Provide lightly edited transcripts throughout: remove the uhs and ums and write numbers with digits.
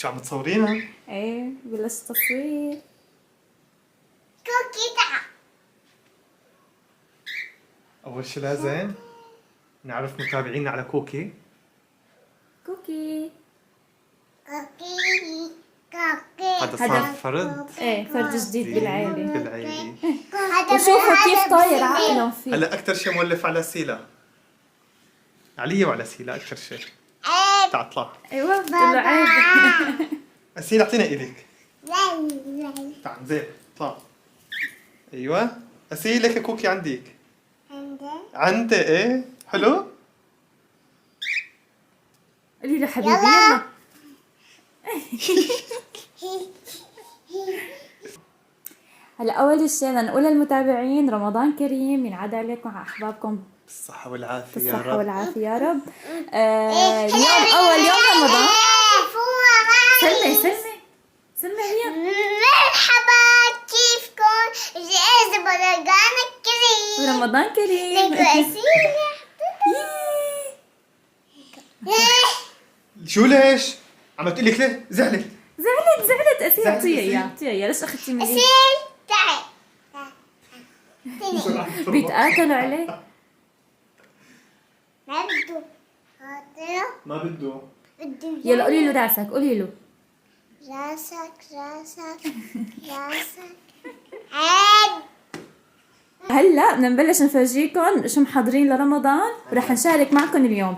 شو عم تصورينا؟ ايه بلش تصوير. كوكي تعال. أول شي لازم نعرف متابعينا على كوكي. كوكي كوكي كوكي. هذا صار فرد ايه فرد جديد بالعيلة. بالعيلة. وشوفوا كيف طاير عقلهم فيه. هلا أكثر شيء مولف على سيلا، علي وعلى سيلا أكثر شيء. تعال اطلع. ايوه بتقول له عيب. سيلا اعطينا ايدك. تعال زين اطلع. ايوه أسيل لك كوكي عندك. عندي ايه حلو. قولي له حبيبي يلا. هلا اول شيء لنقول للمتابعين رمضان كريم، ينعاد عليكم على احبابكم بالصحة والعافية يا بالصحة رب. والعافية يا رب. اليوم اول يوم رمضان. سلمي هي. مرحبا كيفكم؟ جاهزة برمضان كريم. رمضان كريم. شو ليش؟ عم تقول لك ليه؟ زعلت زعلت اسيل. زعلت اعطيها أسيل. اياه اعطيها اياه. ليش اخذتي مني؟ أسيل تعال. بيتآكلوا عليه. ما بده. هذا ما بده. بده. يلا قولي له راسك، قولي له. راسك عاد. هلا بدنا نبلش نفرجيكم شو محضرين لرمضان ورح نشارك معكم اليوم.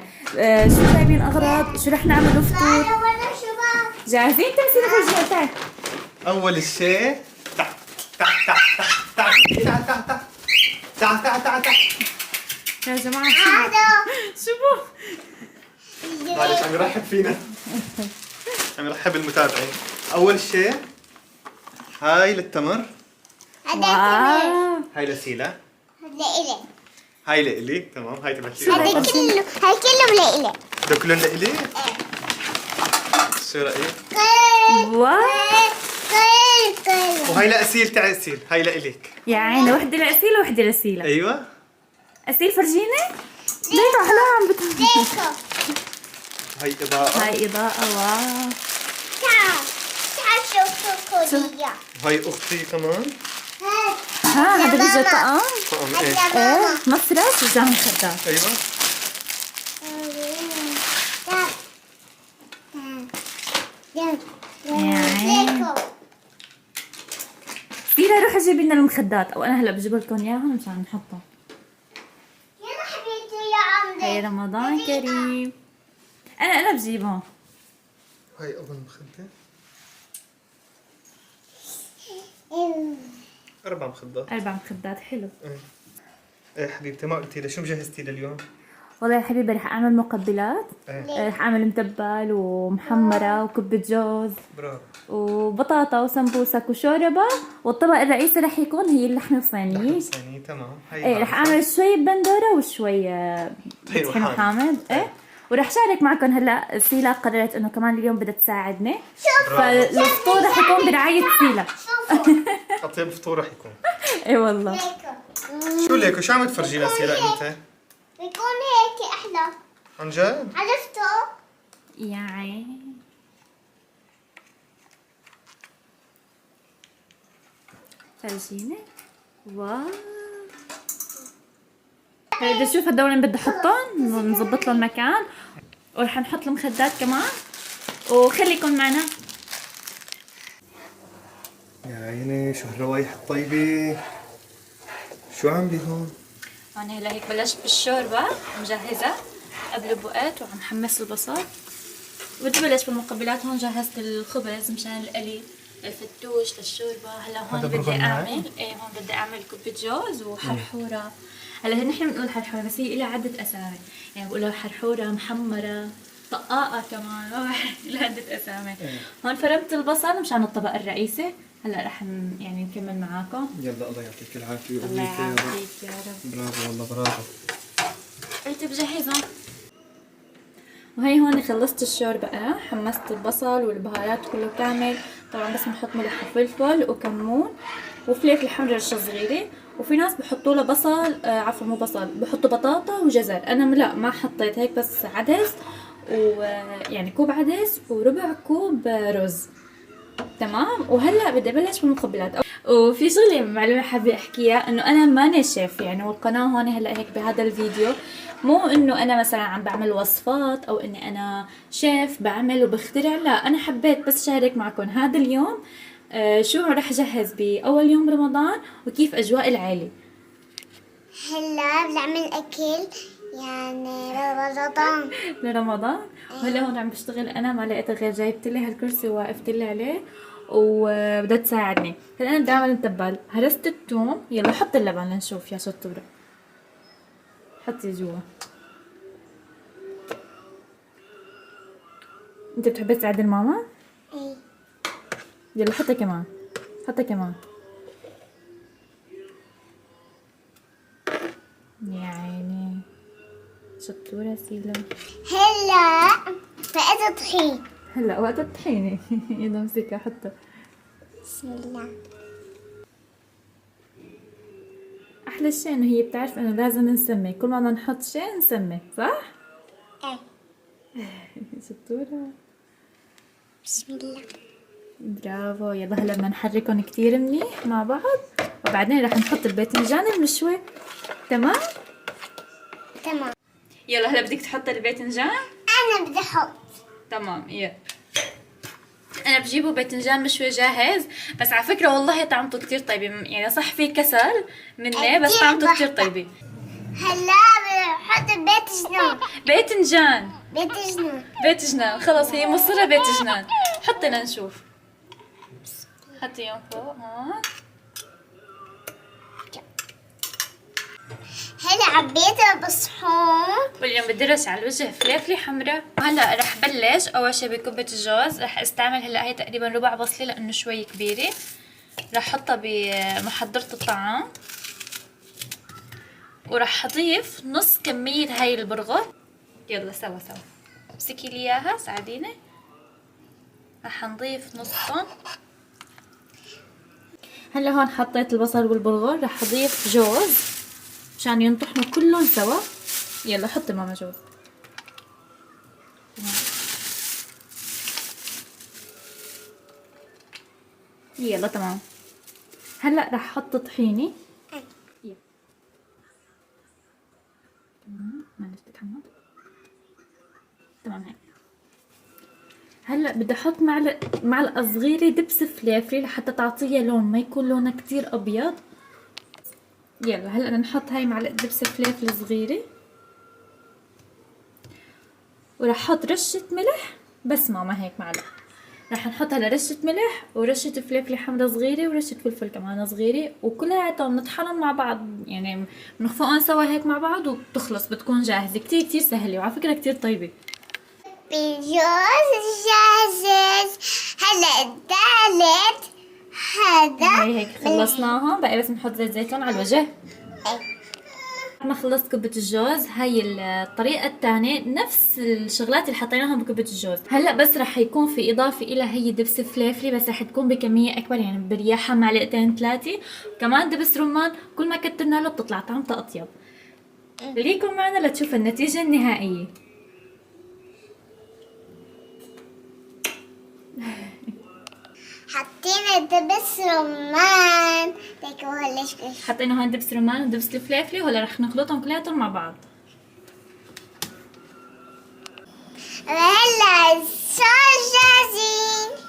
شو جايبين اغراض، شو رح نعمل فطور. تعالوا ولا شباب. جاهزين؟ تعالي نفرجيها. تعال أول شيء تعال تعال تعال تعال تعال تعال تعال تعال تعال. يا جماعة هذا. شوفوا. معلش عم يرحب فينا. عم يرحب بالمتابعين. أول شيء هاي للتمر، هذا كمان. واو هاي لسيلا، هذا إلي. هاي لإلي. تمام هاي تبعتي. هذا كله لإلي. ده كلهم لإلي. شو رأيك؟ واو وهاي لأسيل. تعال أسيل هاي لإليك. يا عيني، وحدة لأسيلة وحدة لسيلة. أيوة. أسيل فرجيني. ليه أحلاها عم بتعمل. هاي إضاءة. هاي إضاءة. واو. تعال شوف كوريا. وهاي أختي كمان. ها هذا بيجي طقم. طقم إيه؟ هذا ماما. مفرش وجاهم خدات. أيوة. سيرة روحي جيبي لنا المخدات، او انا هلا بجيب لكم اياهم مشان نحطهم. يلا حبيبتي يا عمري. هي رمضان كريم. انا بجيبهم. هاي أول مخدة. 4 مخدات. 4 مخدات. حلو. إيه حبيبتي، ما قلتي لي شو مجهزتي لليوم؟ والله يا حبيبي رح اعمل مقبلات. إيه رح اعمل متبل ومحمرة وكبة جوز برافو. وبطاطا وسمبوسك وشوربة، والطبق الرئيسي رح يكون هي اللحمة بصينية. ثانية تمام. هاي ايه رح اعمل شوي بندورة وشوي طحين طحين وحامض. ايه ورح شارك معكم. هلا سيلا قررت انه كمان اليوم بدها تساعدني، فالفطور رح يكون برعاية سيلا. أطيب فطور رح يكون. اي والله. شو ليكو شو عم تفرجينا سيرة أنت؟ بيكون هيك أحلى. عن جد؟ عرفتوا؟ يا عين. فرجيني. واو. هلا بدي اشوف هدول بدي احطهم، نظبط لهم مكان، ورح نحط المخدات كمان، وخليكم معنا. يا عيني شو هالروايح الطيبة. شو عاملي هون؟ هون هلا هيك بلشت بالشوربة مجهزة قبل بوقت، وعم حمس البصل، بدي بلش بالمقبلات. هون جهزت الخبز مشان القلي، الفتوش للشوربة. هلا هون هذا بدي برغل اعمل هون بدي اعمل كبة جوز وحرحورة. هلا نحن بنقول حرحورة بس هي لها عدة اسامي، يعني بقولها حرحورة، محمرة، طقاقة كمان، ما بعرف لها عدة اسامي. هون فرمت البصل مشان الطبق الرئيسي. هلا رح يعني نكمل معاكم. يلا الله يعطيك العافية الله ويقويك يا رب. يعافيك يا رب. برافو والله برافو. قلت بجهزهم. وهي هون خلصت الشوربة، حمست البصل والبهارات كله كامل. طبعا بس بنحط ملح وفلفل وكمون وفليفل حمر رشة صغيرة. وفي ناس بحطوا له بصل، عفوا مو بصل، بحطوا بطاطا وجزر. انا لا ما حطيت هيك، بس عدس ويعني كوب عدس وربع كوب رز. تمام. وهلا بدي ابلش بالمقبلات. وفي شغله معلومه حابه احكيها، انه انا ماني شيف يعني، والقناه هون هلا هيك بهذا الفيديو مو انه انا مثلا عم بعمل وصفات او اني انا شيف بعمل وبخترع، لا انا حبيت بس شارك معكم هذا اليوم شو رح اجهز باول يوم رمضان وكيف اجواء العيله. هلا بنعمل اكل يعني رمضان. لرمضان. وهلا هون عم بشتغل انا، ما لقيت غير جايبت لي هالكرسي ووقفت لي عليه وبدها تساعدني. هلا انا بدي اعمل التبال. هرست الثوم، يلا حط اللبن لنشوف يا شطوره. حطي جوا. انت بتحبي تساعدي الماما؟ ايه. يلا حطي كمان، حطي كمان. يا عيني شطورة سيلم. هلا بقيت طحين. هلا وقت الطحينة. يلا امسكها حطها. بسم الله. احلى شيء انه هي بتعرف انه لازم نسمي، كل ما بدنا نحط شيء نسمي، صح؟ ايه. شطورة. بسم الله. برافو. يلا هلا بدنا نحركهم كتير منيح مع بعض، وبعدين رح نحط الباذنجان المشوي. تمام؟ تمام. يلا هلا بدك تحط الباذنجان؟ انا بدي احط. تمام. يلا انا بجيبه باذنجان مشوي جاهز، بس على فكره والله طعمته كتير طيبه، يعني صح في كسل مني بس طعمته كتير طيبه. هلا بحط بيت جنون. باذنجان. بيت جنون. باذنجان. خلص هي مصرة باذنجان. حطي لنشوف. حطيهم فوق هون. هلا عبيتها بصحون. واليوم بدي رش على الوجه فليفلة حمراء. هلا رح بلش اول شي بكبة الجوز. رح استعمل هلا هي تقريبا ربع بصلة لانه شوي كبيرة. رح احطها بمحضرة الطعام، ورح اضيف نص كمية هاي البرغل. يلا سوا امسكي لي اياها ساعديني. رح نضيف نصهم. هلا هون حطيت البصل والبرغل، رح اضيف جوز مشان ينطحنوا كلهم سوا. يلا حطي ماما جوز. يلا تمام. هلا رح احط طحيني. تمام. معلش تتحمل. تمام هيك. هلا بدي احط معلقه صغيره دبس فليفلي لحتى تعطيها لون، ما يكون لونها كتير ابيض. يلا هلا بدنا نحط هاي معلقه دبس فليفل صغيره، وراح احط رشه ملح بس ماما هيك معلقه. راح نحط هلا رشه ملح ورشه فلفل حمرا صغيره ورشه فلفل كمان صغيره، وكلياتهم نطحنهم مع بعض، يعني بنخفقهم سوا هيك مع بعض وبتخلص بتكون جاهزه. كتير كتير سهله وعلى فكره كتير طيبه. بالجوز جاهز. هلا الثالث هذا. هي هيك خلصناهم، بقى بس نحط زيت زيتون على الوجه. ما خلصت كبة الجوز. هاي الطريقة الثانية نفس الشغلات اللي حطيناهم بكبة الجوز. هلا بس رح يكون في اضافة الى هي دبس فليفلي، بس رح تكون بكمية اكبر، يعني برياحة معلقتين 3. كمان دبس رمان، كل ما كترنا له بتطلع طعمتها اطيب. خليكم معنا لتشوف النتيجة النهائية. حطينا دبس رمان. حطينا هون دبس رمان ودبس الفليفلي، وهلا رح نخلطهم كلياتهم مع بعض. هلا صار جاهزين.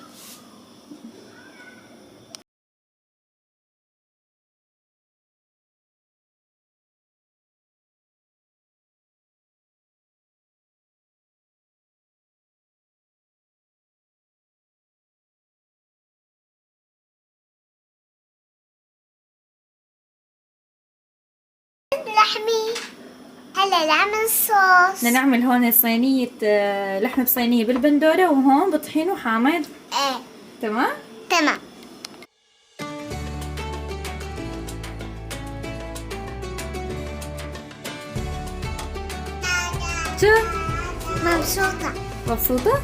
لحمي. هلا نعمل صوص. بدنا نعمل هون صينية لحمة بصينية بالبندورة، وهون بطحين وحامض. ايه تمام؟ تمام. شو؟ مبسوطة. مبسوطة؟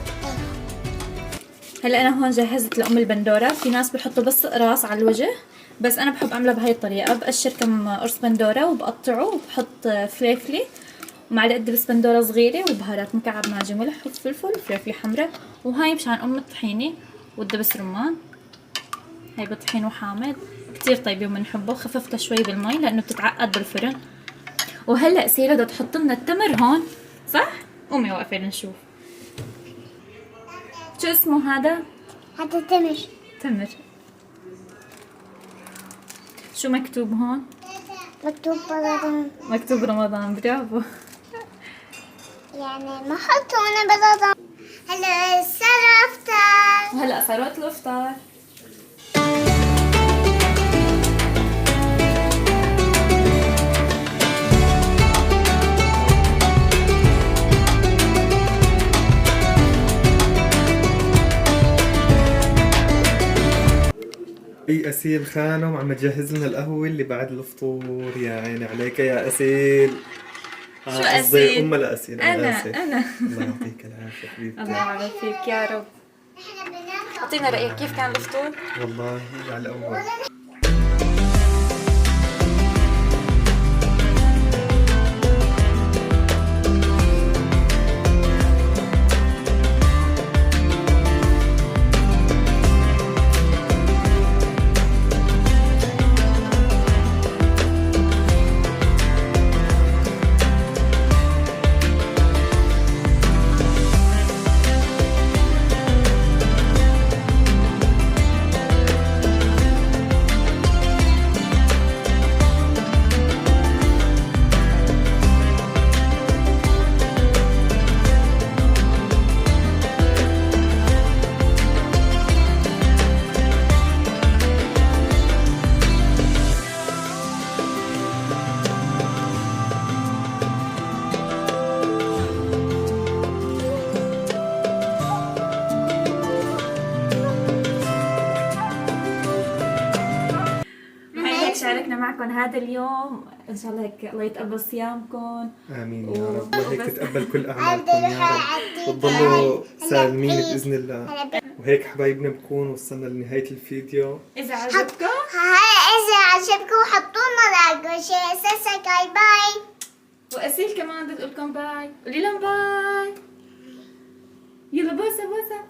هلا انا هون جهزت لأم البندورة. في ناس بحطوا بس قراص على الوجه، بس انا بحب اعملها بهاي الطريقة. بقشر كم قرص بندورة وبقطعه وبحط فليفلي ومعلقة دبس بندورة صغيرة، والبهارات مكعب ماجي، ملح، فلفل، وفلفل حمراء، وهاي مشان الطحينة والدبس رمان. هاي بطحين وحامض كتير طيبة وبنحبه. خففتها شوي بالمي لأنه بتتعقد بالفرن. وهلأ سيرة بدها تحط لنا التمر هون، صح؟ قومي وقفي لنشوف شو اسمه هذا؟ هذا تمر. تمر. شو مكتوب هون؟ مكتوب رمضان. مكتوب رمضان. برافو. يعني ما حطوا هنا برمضان. هلا صار افطر. وهلأ صار وقت الإفطار. اي اسيل خانم عم تجهز لنا القهوة اللي بعد الفطور. يا عيني عليك يا اسيل. شو قصدي أسيل؟ أم لأسيل. أنا. الله يعطيك العافية حبيبتي. الله يعافيك يا رب. احنا بناكل. اعطينا رأيك كيف كان الفطور؟ والله على الأول. هيك شاركنا معكم هذا اليوم. ان شاء الله هيك الله يتقبل صيامكم. آمين يا رب. وهيك وبس. تتقبل كل أعمالكم يا رب، وتضلوا سالمين بإذن الله. وهيك حبايبنا بكون وصلنا لنهاية الفيديو. اذا عجبكم هلا اذا عجبكم حطوا لنا لايك وشير. سبسكرايب. باي. واسيل كمان بدي اقول لكم باي. قولي لهم باي. يلا بوسه بوسه.